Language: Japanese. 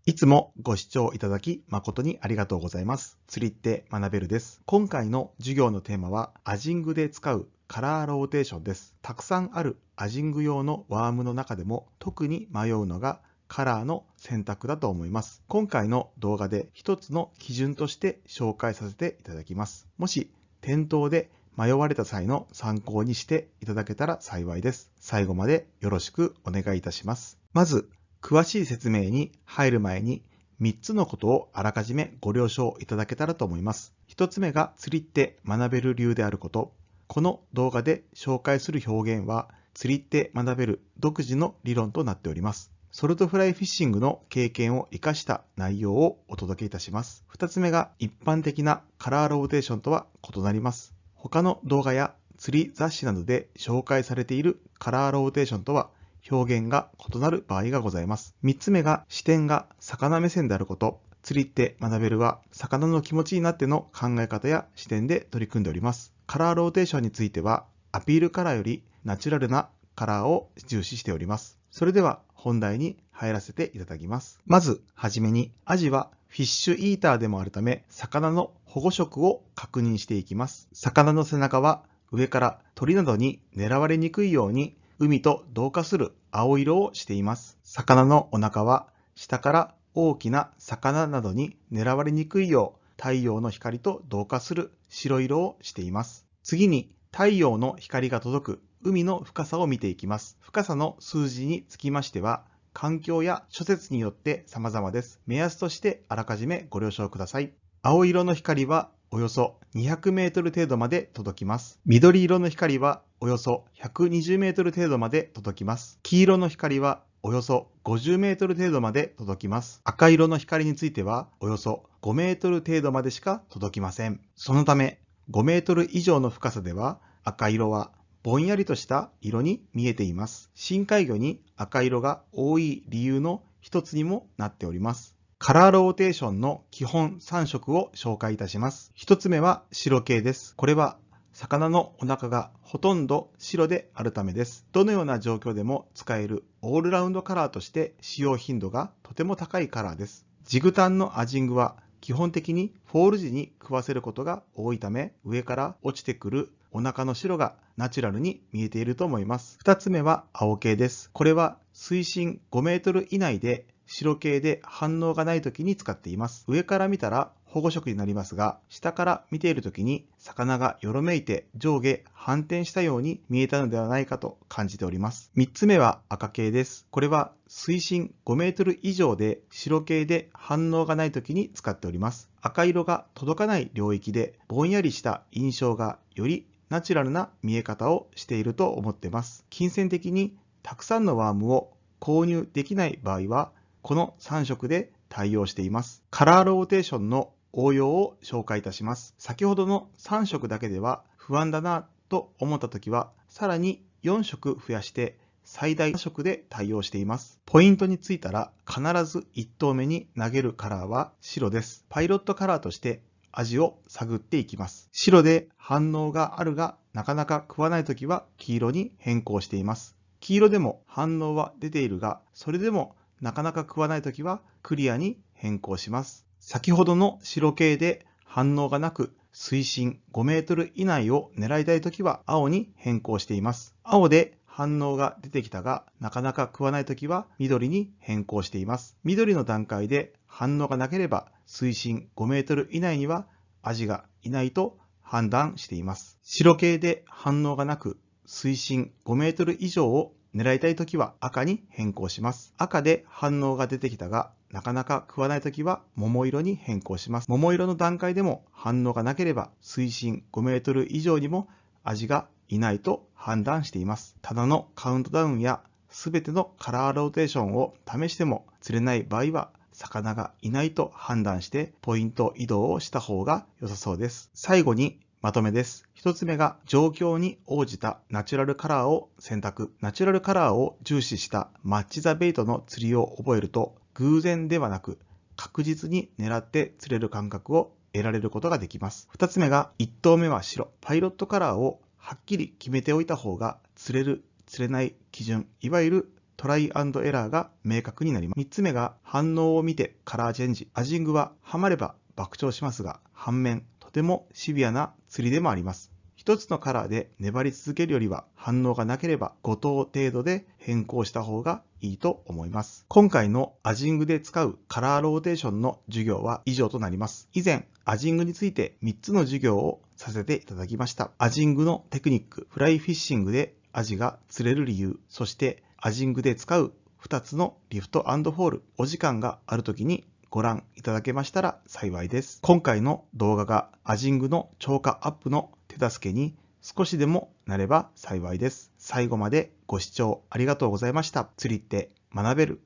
いつもご視聴いただき誠にありがとうございます。釣りって学べるです。今回の授業のテーマはアジングで使うカラーローテーションです。たくさんあるアジング用のワームの中でも特に迷うのがカラーの選択だと思います。今回の動画で一つの基準として紹介させていただきます。もし店頭で迷われた際の参考にしていただけたら幸いです。最後までよろしくお願いいたします。まず、詳しい説明に入る前に3つのことをあらかじめご了承いただけたらと思います。1つ目が釣りって学べる理由であること。この動画で紹介する表現は釣りって学べる独自の理論となっております。ソルトフライフィッシングの経験を活かした内容をお届けいたします。2つ目が一般的なカラーローテーションとは異なります。他の動画や釣り雑誌などで紹介されているカラーローテーションとは表現が異なる場合がございます。3つ目が視点が魚目線であること。釣りって学べるは魚の気持ちになっての考え方や視点で取り組んでおります。カラーローテーションについてはアピールカラーよりナチュラルなカラーを重視しております。それでは本題に入らせていただきます。まずはじめにアジはフィッシュイーターでもあるため魚の保護色を確認していきます。魚の背中は上から鳥などに狙われにくいように海と同化する青色をしています。魚のお腹は下から大きな魚などに狙われにくいよう太陽の光と同化する白色をしています。次に太陽の光が届く海の深さを見ていきます。深さの数字につきましては環境や諸説によって様々です。目安としてあらかじめご了承ください。青色の光はおよそ200メートル程度まで届きます。緑色の光はおよそ120メートル程度まで届きます。黄色の光はおよそ50メートル程度まで届きます。赤色の光についてはおよそ5メートル程度までしか届きません。そのため5メートル以上の深さでは赤色はぼんやりとした色に見えています。深海魚に赤色が多い理由の一つにもなっております。カラーローテーションの基本3色を紹介いたします。1つ目は白系です。これは魚のお腹がほとんど白であるためです。どのような状況でも使えるオールラウンドカラーとして使用頻度がとても高いカラーです。ジグタンのアジングは基本的にフォール時に食わせることが多いため、上から落ちてくるお腹の白がナチュラルに見えていると思います。2つ目は青系です。これは水深5メートル以内で白系で反応がない時に使っています。上から見たら保護色になりますが、下から見ている時に魚がよろめいて上下反転したように見えたのではないかと感じております。3つ目は赤系です。これは水深5メートル以上で白系で反応がない時に使っております。赤色が届かない領域でぼんやりした印象がよりナチュラルな見え方をしていると思っています。金銭的にたくさんのワームを購入できない場合は、この3色で対応しています。カラーローテーションの応用を紹介いたします。先ほどの3色だけでは不安だなと思ったときは、さらに4色増やして最大色で対応しています。ポイントについたら必ず1投目に投げるカラーは白です。パイロットカラーとして味を探っていきます。白で反応があるがなかなか食わないときは黄色に変更しています。黄色でも反応は出ているが、それでもなかなか食わないときはクリアに変更します。先ほどの白系で反応がなく水深5メートル以内を狙いたいときは青に変更しています。青で反応が出てきたがなかなか食わないときは緑に変更しています。緑の段階で反応がなければ水深5メートル以内にはアジがいないと判断しています。白系で反応がなく水深5メートル以上を狙いたいときは赤に変更します。赤で反応が出てきたがなかなか食わないときは桃色に変更します。桃色の段階でも反応がなければ水深5メートル以上にもアジがいないと判断しています。ただのカウントダウンやすべてのカラーローテーションを試しても釣れない場合は魚がいないと判断してポイント移動をした方が良さそうです。最後にまとめです。一つ目が状況に応じたナチュラルカラーを選択。ナチュラルカラーを重視したマッチザベイトの釣りを覚えると偶然ではなく確実に狙って釣れる感覚を得られることができます。二つ目が一投目は白。パイロットカラーをはっきり決めておいた方が釣れる、釣れない基準、いわゆるトライアンドエラーが明確になります。3つ目が反応を見てカラーチェンジ。アジングはハマれば爆釣しますが、反面とてもシビアな釣りでもあります。一つのカラーで粘り続けるよりは反応がなければ5投程度で変更した方がいいと思います。今回のアジングで使うカラーローテーションの授業は以上となります。以前、アジングについて3つの授業をさせていただきました。アジングのテクニック、フライフィッシングでアジが釣れる理由、そしてアジングで使う2つのリフト&フォール、お時間がある時にご覧いただけましたら幸いです。今回の動画がアジングの超過アップの手助けに少しでもなれば幸いです。最後までご視聴ありがとうございました。釣りって学べる。